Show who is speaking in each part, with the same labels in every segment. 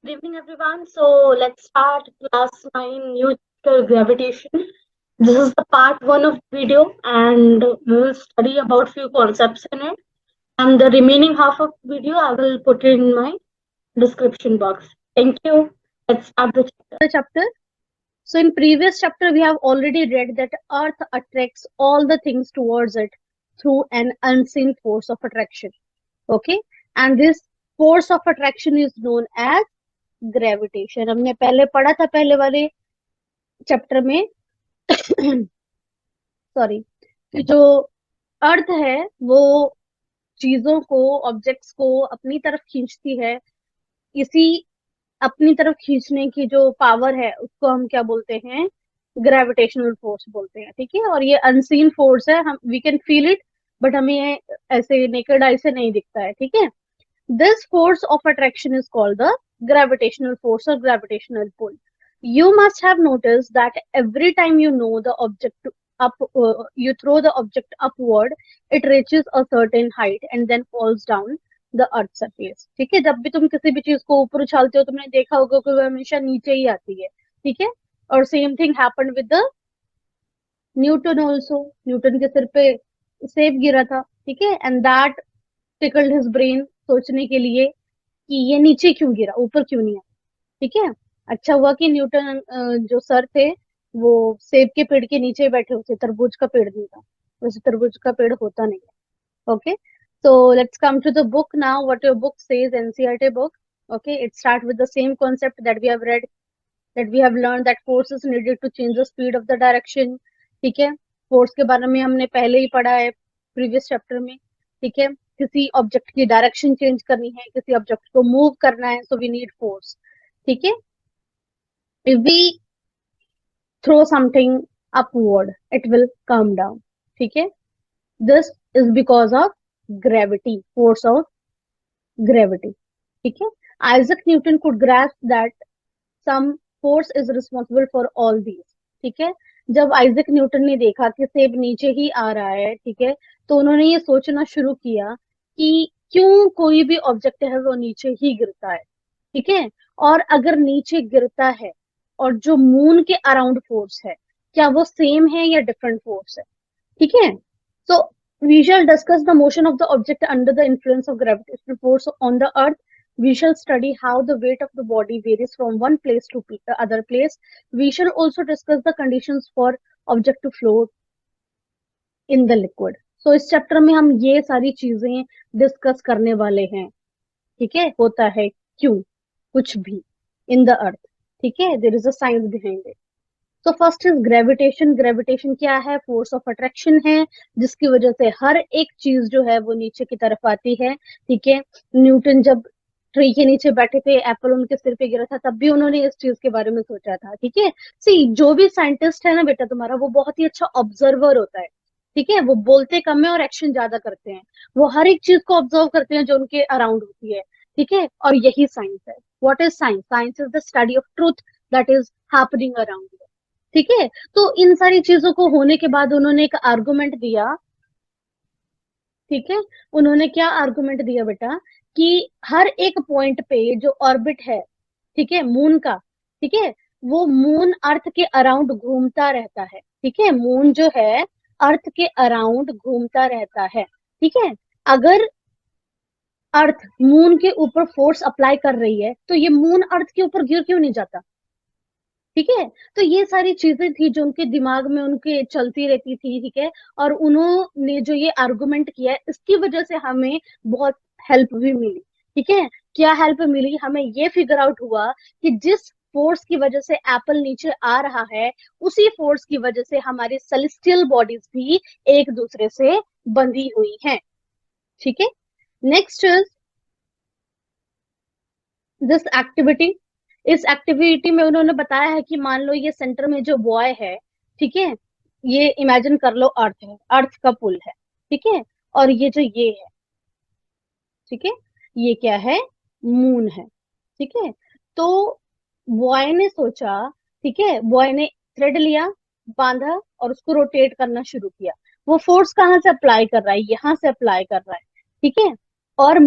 Speaker 1: Good evening, everyone. So let's start class 9 Neutral Gravitation. This is the part 1 of the video, and we will study about few concepts in it. And the remaining half of the video I will put in my description box. Thank you. Let's start the chapter.
Speaker 2: So in previous chapter, we have already read that Earth attracts all the things towards it through an unseen force of attraction. Okay, and this force of attraction is known as gravitation. हमने पहले पढ़ा था पहले वाले chapter में sorry कि जो अर्थ है वो चीजों को ऑब्जेक्ट्स को अपनी तरफ खींचती है। इसी अपनी तरफ खींचने की जो पावर है उसको हम क्या बोलते हैं, ग्रेविटेशनल फोर्स बोलते हैं। ठीक है, और ये अनसीन फोर्स है, हम we can feel it but हमें ये ऐसे नेकेड आई से नहीं दिखता है। ठीक है, this force of attraction is called the gravitational force or gravitational pull. You must have noticed that every time you know the object you throw the object upward, it reaches a certain height and then falls down the earth surface. ठीक है, जब भी तुम किसी भी चीज को ऊपर उछालते हो तुमने देखा होगा कि वो हमेशा नीचे ही आती है। ठीक है, और same thing happened with the Newton also. Newton के सिर पे सेब गिरा था। ठीक है, and that tickled his brain सोचने के लिए कि ये नीचे क्यों गिरा, ऊपर क्यों नहीं आया। ठीक है, अच्छा हुआ कि न्यूटन जो सर थे वो सेब के पेड़ के नीचे बैठे होते, तरबूज का पेड़ नहीं था, वैसे तरबूज का पेड़ होता नहीं है। Okay, so let's come to the book now. What your book says, NCERT book. Okay, it starts with the same concept that we have read, that we have learned that force is needed to change the speed of the direction. ठीक है, force के बारे में हमने पहले ही पढ़ा है previous chapter में। ठीक है, किसी ऑब्जेक्ट की डायरेक्शन चेंज करनी है, किसी ऑब्जेक्ट को मूव करना है, सो वी नीड फोर्स। ठीक है, if we throw something upward it will come down. ठीक है, this is because of gravity, force of gravity. ठीक है, Isaac Newton could grasp that some force is responsible for all these. ठीक है, जब Isaac Newton ने देखा कि सेब नीचे ही आ रहा है, ठीक है, तो उन्होंने ये सोचना शुरू किया कि क्यों कोई भी ऑब्जेक्ट है वो नीचे ही गिरता है। ठीक है, और अगर नीचे गिरता है और जो मून के अराउंड फोर्स है क्या वो सेम है या डिफरेंट फोर्स है। ठीक है, so we shall discuss the motion of the object under the influence of gravitational force on the earth. We shall study how the weight of the body varies from one place to the other place. We shall also discuss the conditions for object to float in the liquid. So इस chapter में हम ये सारी चीजें discuss करने वाले हैं। ठीक है, होता है क्यों कुछ भी इन द अर्थ। ठीक है, there is a science behind it. तो फर्स्ट इज ग्रेविटेशन। ग्रेविटेशन क्या है? फोर्स ऑफ अट्रैक्शन है जिसकी वजह से हर एक चीज जो है वो नीचे की तरफ आती है। ठीक है, न्यूटन जब ट्री के नीचे बैठे थे, एप्पल उनके सिर पे गिरा था, तब भी उन्होंने इस चीज के बारे में सोचा था। ठीक है, सी जो भी साइंटिस्ट है ना बेटा तुम्हारा, वो बहुत ही अच्छा ऑब्जर्वर होता है। ठीक है, वो बोलते कम है और एक्शन ज्यादा करते हैं। वो हर एक चीज को ऑब्जर्व करते हैं जो उनके अराउंड होती है। ठीक है, और यही साइंस है। What is science? Science is the study of truth that is happening around. ठीक है, तो इन सारी चीजों को होने के बाद उन्होंने एक आर्गुमेंट दिया। ठीक है, उन्होंने क्या आर्गुमेंट दिया बेटा कि हर एक पॉइंट पे जो ऑर्बिट है, ठीक है, मून का, ठीक है, वो मून अर्थ के अराउंड घूमता रहता है। ठीक है, मून जो है अर्थ के अराउंड घूमता रहता है। ठीक है, अगर अर्थ मून के ऊपर फोर्स अप्लाई कर रही है तो ये मून अर्थ के ऊपर गिर क्यों नहीं जाता। ठीक है, तो ये सारी चीजें थी जो उनके दिमाग में उनके चलती रहती थी। ठीक है, और उन्होंने जो ये आर्गुमेंट किया है इसकी वजह से हमें बहुत हेल्प भी मिली। ठीक है, क्या हेल्प मिली? हमें ये फिगर आउट हुआ कि जिस फोर्स की वजह से एप्पल नीचे आ रहा है उसी फोर्स की वजह से हमारी सेलेस्टियल बॉडीज भी एक दूसरे से बंधी हुई हैं। ठीक है, नेक्स्ट इज दिस एक्टिविटी। इस एक्टिविटी में उन्होंने बताया है कि मान लो ये सेंटर में जो बॉय है, ठीक है, ये इमेजिन कर लो अर्थ है, अर्थ का पुल है। ठीक है, और ये जो ये है, ठीक है, ये क्या है? मून है। ठीक है, तो बॉय ने सोचा, ठीक है, बॉय ने थ्रेड लिया, बांधा और उसको रोटेट करना शुरू किया। वो फोर्स कहाँ से अप्लाई कर रहा है? यहाँ से अप्लाई कर रहा है। ठीक है, और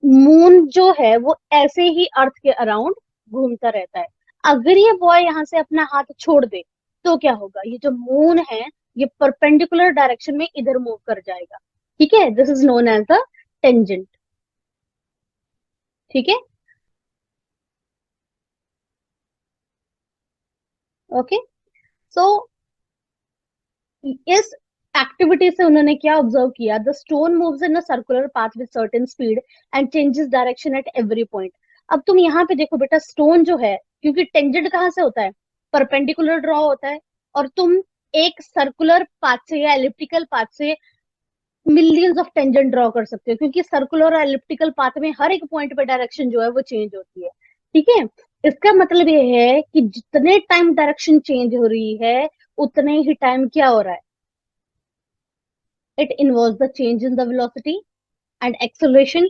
Speaker 2: मून जो है वो ऐसे ही अर्थ के अराउंड घूमता रहता है। अगर ये बॉय यहाँ से अपना हाथ छोड़ दे तो क्या होगा, ये जो मून है ये परपेंडिकुलर डायरेक्शन में इधर मूव कर जाएगा। ठीक है, this is known as the tangent. ठीक है, ओके। सो इस एक्टिविटी से उन्होंने क्या ऑब्जर्व किया, the stone moves in a circular path with certain speed and changes direction at every point. अब तुम यहाँ पे देखो बेटा, स्टोन जो है, क्योंकि टेंजेंट कहाँ से होता है, परपेंडिकुलर ड्रॉ होता है, और तुम एक सर्कुलर पाथ से या एलिप्टिकल पाथ से मिलियंस ऑफ टेंजेंट ड्रॉ कर सकते हो, क्योंकि सर्कुलर और एलिप्टिकल पाथ में हर एक पॉइंट पे डायरेक्शन जो है वो चेंज होती है। ठीक है, इसका मतलब ये है कि जितने टाइम डायरेक्शन चेंज हो रही है उतने ही टाइम क्या हो रहा है, it involves the change in the velocity and acceleration.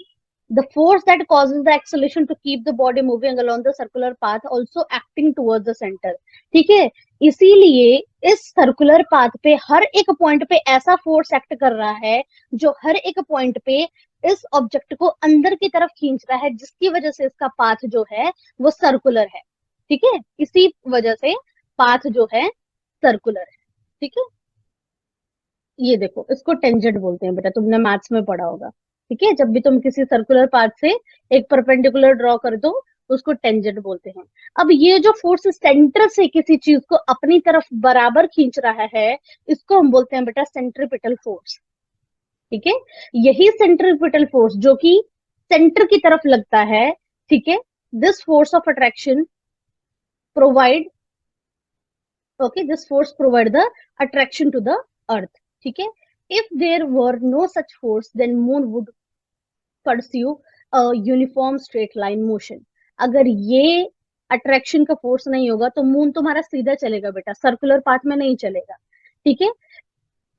Speaker 2: The force that causes the acceleration to keep the body moving along the circular path also acting towards the center. ठीक है, इसीलिए इस सर्कुलर पाथ पे हर एक point पे ऐसा force act कर रहा है जो हर एक पॉइंट पे इस ऑब्जेक्ट को अंदर की तरफ खींच रहा है, जिसकी वजह से इसका पाथ जो है वो सर्कुलर है। ठीक है, इसी वजह से पाथ जो है सर्कुलर है। ठीक है, ये देखो, इसको टेंजेंट बोलते हैं बेटा, तुमने मैथ्स में पढ़ा होगा। ठीक है, जब भी तुम किसी सर्कुलर पाथ से एक परपेंडिकुलर ड्रॉ कर दो उसको टेंजेंट बोलते हैं। अब ये जो फोर्स सेंटर से किसी चीज को अपनी तरफ बराबर खींच रहा है इसको हम बोलते हैं बेटा सेंट्रीपिटल फोर्स। ठीक है, यही सेंट्रीपिटल फोर्स जो कि सेंटर की तरफ लगता है, ठीक है, this force of attraction provide, okay, this force provide the attraction to the earth. ठीक है, if there were no such force then moon would pursue a uniform straight line motion. अगर ये अट्रैक्शन का फोर्स नहीं होगा तो moon तुम्हारा सीधा चलेगा बेटा, सर्कुलर पाथ में नहीं चलेगा। ठीक है,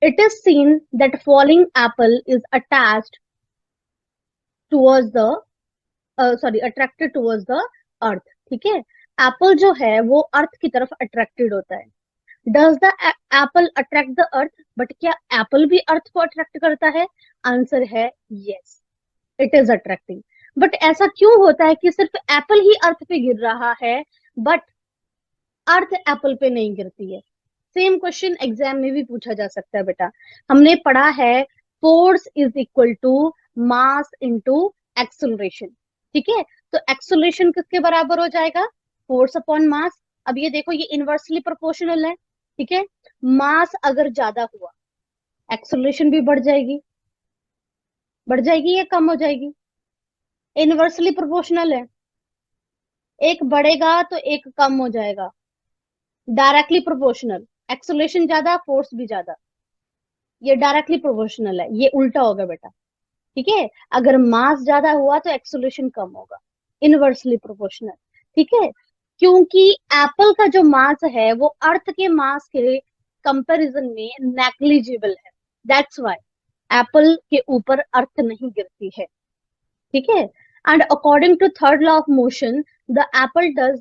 Speaker 2: it is seen that falling apple is attached towards the attracted towards the earth. ठीक है, एप्पल जो है वो अर्थ की तरफ अट्रैक्टेड होता है। Does the Apple attract the earth, but क्या एप्पल भी अर्थ को अट्रैक्ट करता है? आंसर है yes, it is attracting. But ऐसा क्यों होता है कि सिर्फ एप्पल ही अर्थ पे गिर रहा है बट अर्थ एप्पल पे नहीं गिरती है? सेम क्वेश्चन एग्जाम में भी पूछा जा सकता है बेटा। हमने पढ़ा है force is equal to mass into acceleration. ठीक है, तो एक्सेलरेशन किसके बराबर हो जाएगा? Force upon mass. अब ये देखो, ये इनवर्सली प्रोपोर्शनल है। ठीक है, मास अगर ज्यादा हुआ एक्सेलरेशन भी बढ़ जाएगी, बढ़ जाएगी या कम हो जाएगी? इनवर्सली प्रोपोर्शनल है, एक बढ़ेगा तो एक कम हो जाएगा। डायरेक्टली प्रोपोर्शनल, एक्सेलरेशन ज्यादा फोर्स भी ज्यादा, ये डायरेक्टली प्रोपोर्शनल है, ये उल्टा होगा बेटा। ठीक है, अगर मास ज्यादा हुआ तो एक्सेलरेशन कम होगा, इनवर्सली प्रोपोर्शनल। ठीक है, क्योंकि एप्पल का जो मास है वो अर्थ के मास के कंपैरिजन में नेग्लिजिबल है, दैट्स व्हाई एप्पल के ऊपर अर्थ नहीं गिरती है। ठीक है, and according to third law of motion the apple does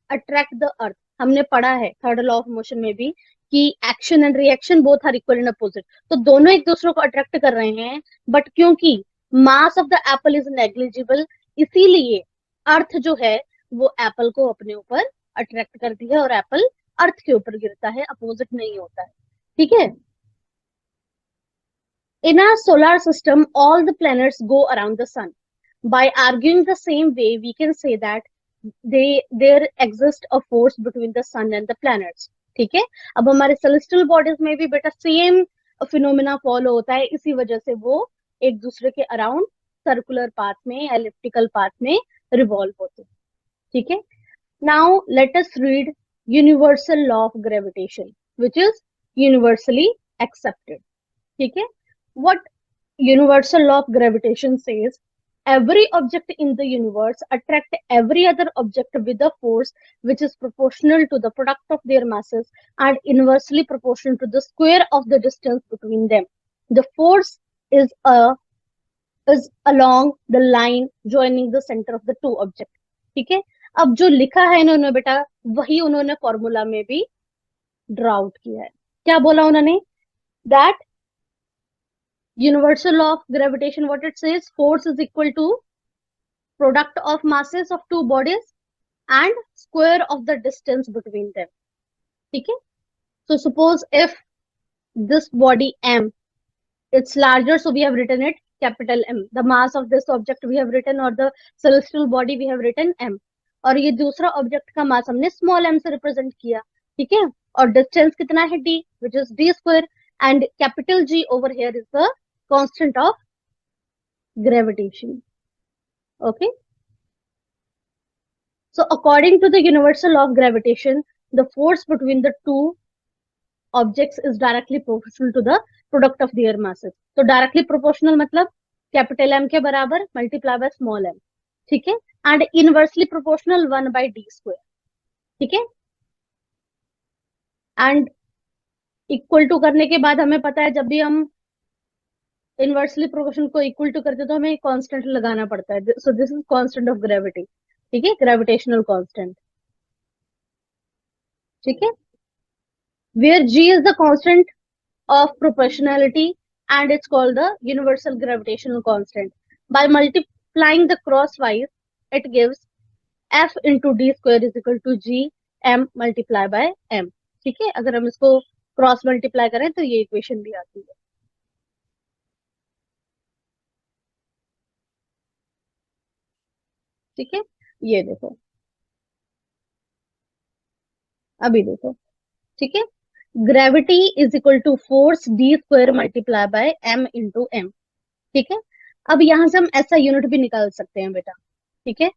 Speaker 2: attract the earth. हमने पढ़ा है थर्ड लॉ ऑफ मोशन में भी कि action and reaction both are equal and opposite, तो दोनों एक दूसरे को अट्रैक्ट कर रहे हैं, बट क्योंकि मास of the Apple is negligible इसीलिए अर्थ जो है वो एप्पल को अपने ऊपर अट्रैक्ट करती है और एप्पल अर्थ के ऊपर गिरता है, अपोजिट नहीं होता है। ठीक है, in our solar system all the planets go around the sun. By arguing the same way we can say that there exists a force between the sun and the planets. ठीक है, अब हमारे celestial bodies में भी बेटा same phenomena follow होता है, इसी वजह से वो एक दूसरे के अराउंड सर्कुलर पाथ में, एलिप्टिकल पाथ में रिवॉल्व होते हैं। ठीक है, now let us read universal law of gravitation which is universally accepted. ठीक है, what universal law of gravitation says, every object in the universe attract every other object with a force which is proportional to the product of their masses and inversely proportional to the square of the distance between them. The force is along the line joining the center of the two objects. ठीक है, अब जो लिखा है इन्होंने बेटा वही उन्होंने फॉर्मूला में भी ड्रा आउट किया है। क्या बोला उन्होंने? That universal law of gravitation, what it says, force is equal to product of masses of two bodies and square of the distance between them. ठीक है? So suppose if this body M, it's larger, so we have written it capital M. The mass of this object we have written, or the celestial body we have written M. और ये दूसरा object का मास हमने small m से represent किया. ठीक है? और डिस्टेंस कितना है d, which is d square, and capital G over here is the constant of gravitation. Okay? So according to the universal law of gravitation, the force between the two objects is directly proportional to the product of their masses. तो directly proportional मतलब capital M के बराबर multiply by small m. ठीक है? And inversely proportional 1 by d square. ठीक है? And equal to करने के बाद हमें पता है जब भी हम इनवर्सली प्रोपोर्शनल को इक्वल टू करते हैं तो हमें कांस्टेंट लगाना पड़ता है. So this is constant of gravity. ठीक है? Gravitational constant. ठीक है? Where g is the constant of proportionality and it's called the universal gravitational constant. By multiplying the crosswise, it gives f into d square is equal to g m multiply by m. ठीक है? अगर हम इसको cross multiply करें तो ये equation भी आती है. ठीक है? ये देखो, अभी देखो. ठीक है? Gravity is equal to force D square multiply by m into m. ठीक है? अब यहां से हम ऐसा यूनिट भी निकाल सकते हैं बेटा. ठीक है?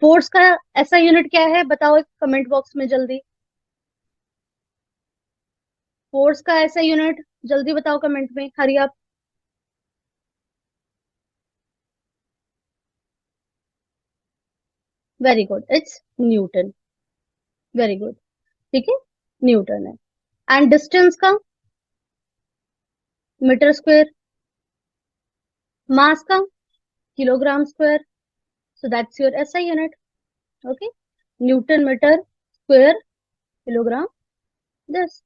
Speaker 2: फोर्स का ऐसा यूनिट क्या है बताओ कमेंट बॉक्स में जल्दी. फोर्स का ऐसा यूनिट जल्दी बताओ कमेंट में. हरी आप. Very good, it's Newton. Very good. ठीक है? न्यूटन है. एंड डिस्टेंस का मीटर स्क्वायर, मास का kilogram square. So that's your SI unit. Okay? Newton metre square kilogram this.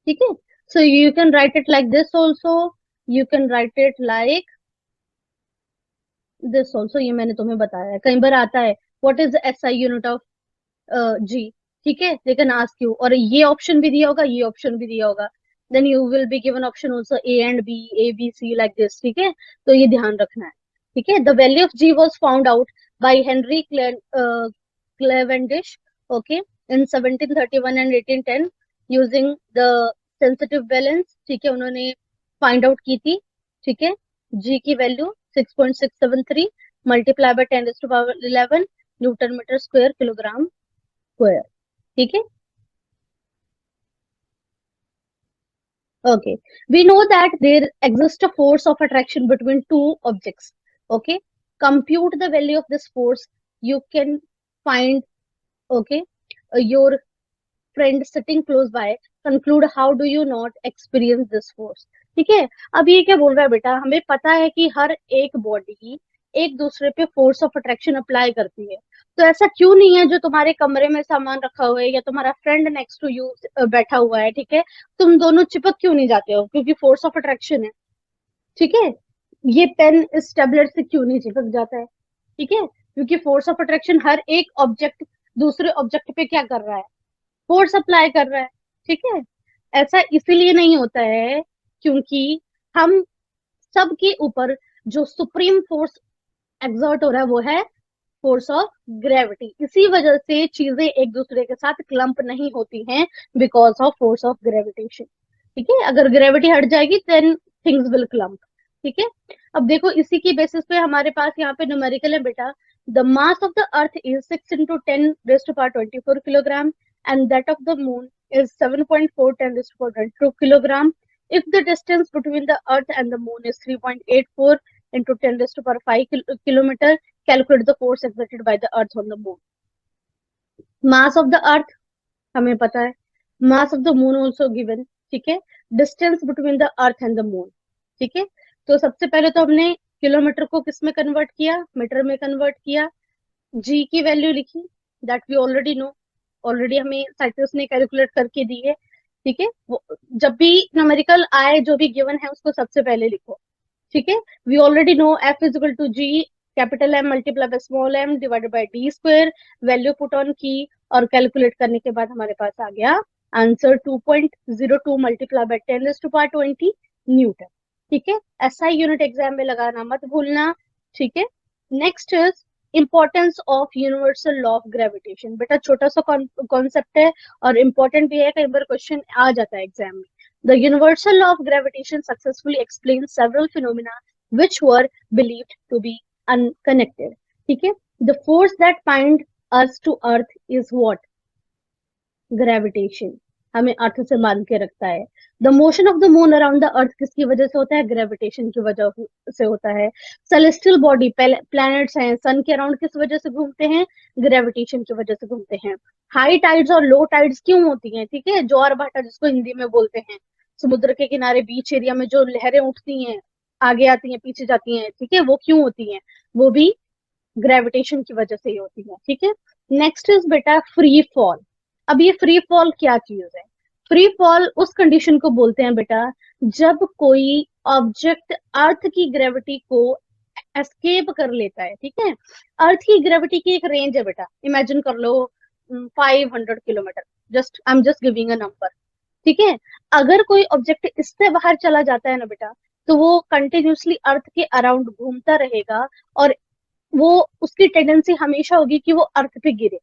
Speaker 2: ठीक है? So you can write it like this also. You can write it like this also. ये मैंने तुम्हें बताया है, कई बार आता है what is SI unit of G. ठीक है? दे कैन आस्क यू, और ये ऑप्शन भी दिया होगा, ये ऑप्शन भी दिया होगा. Then you will be given option also A and B, A B C like this. ठीक है? तो ये ध्यान रखना है. ठीक है? The value of G was found out by Henry Cavendish. Okay? In 1731 and 1810 using the sensitive balance. ठीक है? उन्होंने फाइंड आउट की थी. ठीक है? जी की value 6.673 multiply by 10⁻11 newton metre square kilogram square. ठीक है? Okay, we know that there exists a force of attraction between two objects. Okay, compute the value of this force. You can find, okay, your friend sitting close by. Conclude how do you not experience this force. ठीक है? अब ये क्या बोल रहा है बेटा, हमें पता है कि हर एक बॉडी एक दूसरे पे फोर्स ऑफ अट्रैक्शन अप्लाई करती है. तो ऐसा क्यों नहीं है जो तुम्हारे कमरे में सामान रखा हुआ है या तुम्हारा फ्रेंड नेक्स्ट टू यू बैठा हुआ है, ठीक है, तुम दोनों चिपक क्यों नहीं जाते हो? क्योंकि फोर्स ऑफ अट्रैक्शन है. ठीक है? ये पेन इस टैबलेट से क्यों नहीं चिपक जाता है? ठीक है? क्योंकि फोर्स ऑफ अट्रैक्शन हर एक ऑब्जेक्ट दूसरे ऑब्जेक्ट पे क्या कर रहा है? फोर्स अप्लाई कर रहा है. ठीक है? ऐसा इसीलिए नहीं होता है क्योंकि हम सबके ऊपर जो सुप्रीम फोर्स एक्सर्ट हो रहा है वो है फोर्स ऑफ ग्रेविटी. इसी वजह से चीजें एक दूसरे के साथ क्लम्प नहीं होती हैं, because of force of gravitation. ठीक है? अगर ग्रेविटी हट जाएगी देन थिंग्स विल क्लम्प. ठीक है? अब देखो इसी की बेसिस पे हमारे पास यहाँ पे न्यूमेरिकल है बेटा. The mass of the earth is 6 into 10⁻24 kilogram and that of the moon is 7.4 10⁻22 kilogram. If the distance between the earth and the moon is 3.84 into 10⁵ kilometer, calculate the force exerted by the earth on the moon. Mass of the earth हमें पता है, mass of the moon also given. ठीक है? distance between the earth and the moon. ठीक है? तो सबसे पहले तो हमने किलोमीटर को किस में कन्वर्ट किया? मीटर में कन्वर्ट किया. जी की वैल्यू लिखी, that we already know. Already हमें साइंटिस्ट ने कैलकुलेट करके दी है. ठीक है? जब भी न्यूमेरिकल आए जो भी गिवन है उसको सबसे पहले लिखो. ठीक है? We already know F is equal to G capital M multiply by small M divided by D square, value put on की और कैलकुलेट करने के बाद हमारे पास आ गया आंसर 2.02 मल्टीप्लाई बाय 10⁻20 न्यूटन। ठीक है, एसआई यूनिट एग्जाम में लगाना मत भूलना। ठीक है, next is importance of universal law of gravitation. बेटा छोटा सा कॉन्सेप्ट है और इम्पोर्टेंट भी है, कई बार क्वेश्चन आ जाता है एग्जाम में। The universal law of gravitation successfully explain several phenomena which were believed to be unconnected. ठीक है, the force that bind us to earth is what? Gravitation हमें अर्थ से बांध के रखता है। The motion of the moon around the earth किसकी वजह से होता है? ग्रेविटेशन की वजह से होता है। सेलेस्टियल बॉडी प्लैनेट्स हैं, सन के अराउंड किस वजह से घूमते हैं? ग्रेविटेशन की वजह से घूमते हैं। हाई टाइड्स और लो टाइड्स क्यों होती हैं? ठीक है, ज्वार भाटा जिसको हिंदी में बोलते हैं, समुद्र के किनारे बीच एरिया में जो लहरें उठती हैं, आगे आती हैं पीछे जाती हैं, ठीक है, वो क्यों होती हैं? वो भी ग्रेविटेशन की वजह से ही होती है। ठीक है, नेक्स्ट इज बेटा फ्री फॉल। अब ये फ्री फॉल क्या चीज है? फ्री फॉल उस कंडीशन को बोलते हैं बेटा जब कोई ऑब्जेक्ट अर्थ की ग्रेविटी को एस्केप कर लेता है। ठीक है, अर्थ की ग्रेविटी की एक रेंज है बेटा, इमेजिन कर लो 500 kilometre, just I am just giving a number. ठीक है, अगर कोई ऑब्जेक्ट इससे बाहर चला जाता है ना बेटा, तो वो कंटिन्यूसली अर्थ के अराउंड घूमता रहेगा और वो उसकी टेंडेंसी हमेशा होगी कि वो अर्थ पे गिरे,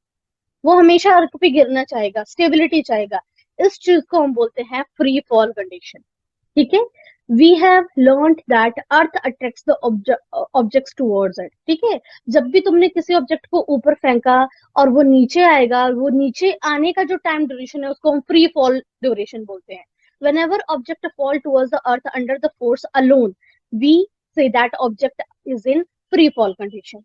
Speaker 2: वो हमेशा अर्थ पे गिरना चाहेगा, स्टेबिलिटी चाहेगा। इस चीज को हम बोलते हैं फ्री फॉल कंडीशन। ठीक है, we have learned that earth attracts the objects towards it. ठीक है, जब भी तुमने किसी ऑब्जेक्ट को ऊपर फेंका और वो नीचे आएगा, वो नीचे आने का जो टाइम ड्यूरेशन है उसको हम फ्री फॉल ड्यूरेशन बोलते हैं। whenever object fall towards the earth under the force alone, we say that object is in free fall condition।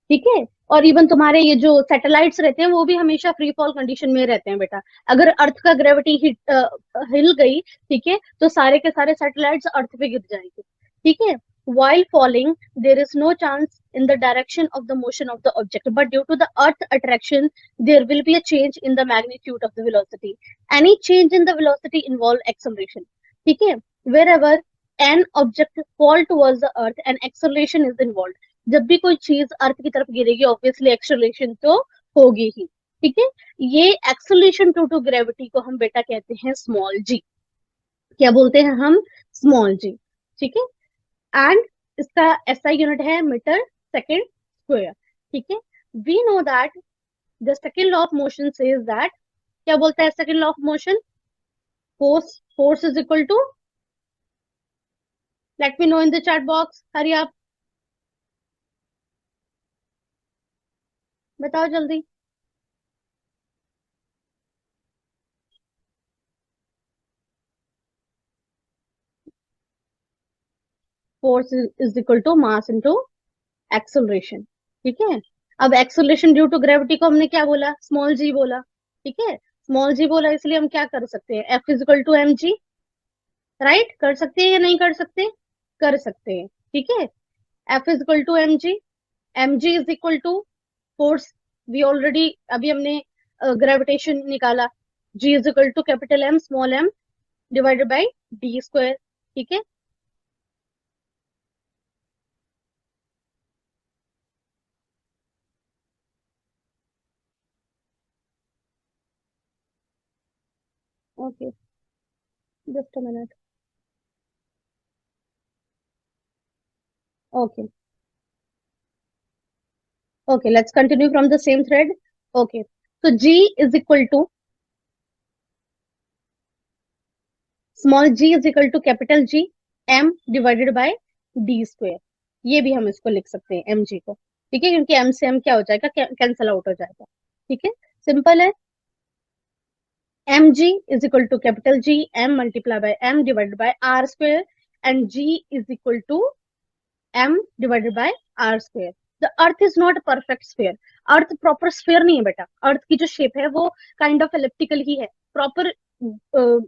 Speaker 2: ठीक है, और इवन तुम्हारे ये जो सैटेलाइट्स रहते हैं वो भी हमेशा फ्री फॉल कंडीशन में रहते हैं बेटा। अगर अर्थ का ग्रेविटी हिल गई, ठीक है, तो सारे के सारे सैटेलाइट्स अर्थ पे गिर जाएंगे। ठीक है, while falling there is no chance in the direction of the motion of the object, but due to the earth attraction there will be a change in the magnitude of the velocity. Any change in the velocity involve acceleration। ठीक है, wherever an object fall towards the earth and acceleration is involved। जब भी कोई चीज अर्थ की तरफ गिरेगी obviously acceleration तो होगी ही। ठीक है, ये एक्सेलरेशन ड्यू टू ग्रेविटी को हम बेटा कहते हैं स्मॉल जी। क्या बोलते हैं हम? Small G. ठीक है, एंड इसका एसआई यूनिट है मीटर सेकेंड स्क्वायर। ठीक है, we know that the second law of motion says that, क्या बोलता है second law of motion? Force is equal to, let me know in the chat box, Hari आप बताओ जल्दी। Force is equal to mass into acceleration. ठीक है, अब acceleration due to gravity को हमने क्या बोला? स्मॉल जी बोला। ठीक है, स्मॉल जी बोला इसलिए हम क्या कर सकते हैं? F is equal to M G, right? कर सकते हैं या नहीं कर सकते? कर सकते हैं। ठीक है, F is equal to M G is equal to force, we already अभी हमने ग्रेविटेशन निकाला, G is equal to capital M small M divided by D square. ठीक है, okay, just a minute, okay okay, let's continue from the same thread। okay, so g is equal to small g is equal to capital G m divided by d square। ये भी हम इसको लिख सकते हैं M G को। ठीक है, क्योंकि m से m क्या हो जाएगा? कैंसल आउट हो जाएगा। ठीक है, सिंपल है। M G is equal to capital G m multiply by m divided by r square and g is equal to m divided by r square. The earth is not perfect sphere. Earth proper sphere नहीं है बेटा, अर्थ की जो shape है वो kind of elliptical ही है, proper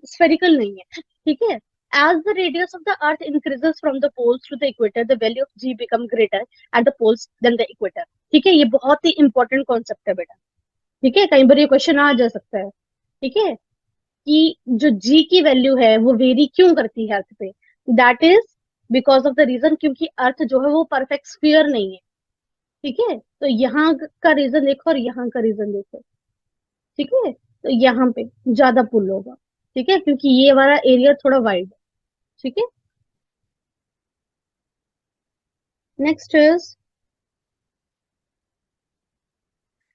Speaker 2: spherical नहीं है। ठीक है, as the radius of the earth increases from the poles to the equator, the value of g become greater at the poles than the equator। ठीक है, ये बहुत ही इंपॉर्टेंट कॉन्सेप्ट है बेटा। ठीक है, कई बार ये क्वेश्चन आ जा सकता है। ठीक है, कि जो g की वैल्यू है वो वेरी क्यों करती है अर्थ पे? That is because of the reason क्योंकि अर्थ जो है वो परफेक्ट स्फीयर नहीं है। ठीक है, तो यहाँ का रीजन देखो और यहाँ का रीजन देखो। ठीक है, तो यहाँ पे ज्यादा पुल होगा। ठीक है, क्योंकि ये हमारा एरिया थोड़ा वाइड है। ठीक है, next is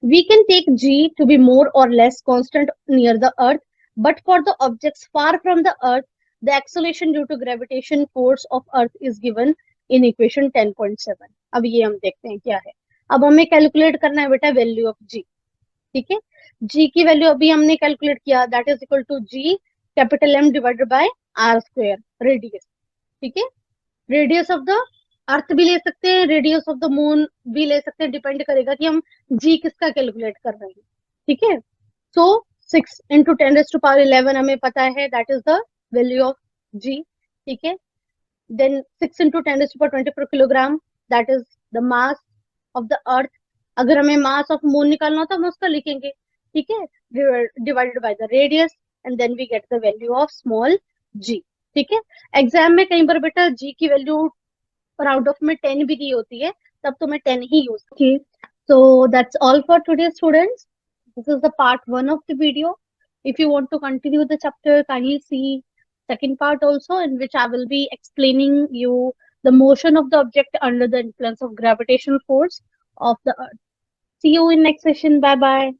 Speaker 2: we can take g to be more or less constant near the earth, but for the objects far from the earth the acceleration due to gravitation force of earth is given in equation 10.7। अब ये हम देखते हैं क्या है। अब हमें calculate करना है बेटा वैल्यू ऑफ g। ठीक है, g की वैल्यू अभी हमने कैलकुलेट किया, that is equal to g capital M divided by r square radius. ठीक है, रेडियस ऑफ द अर्थ भी ले सकते हैं, रेडियस ऑफ द मून भी ले सकते हैं, डिपेंड करेगा कि हम जी किसका कैलकुलेट कर रहे हैं। ठीक है, सो 6 × 10⁻11 हमें पता है, that is the value of G. ठीक है, then 6 × 10⁻24 kilogram, that is the mass of the earth. अगर हमें मास ऑफ मून निकालना हो तो हम उसका लिखेंगे। ठीक है, divided by the radius and then we get the value of small G. ठीक है, एग्जाम में कई बार बेटा जी की वैल्यू और आउट ऑफ में 10 भी दी होती है, तब तो मैं 10 ही यूज की। So that's all for today students, this is the part 1 of the video. If you want to continue the chapter, kindly see second part also, in which I will be explaining you the motion of the object under the influence of gravitational force of the earth. See you in next session. Bye bye.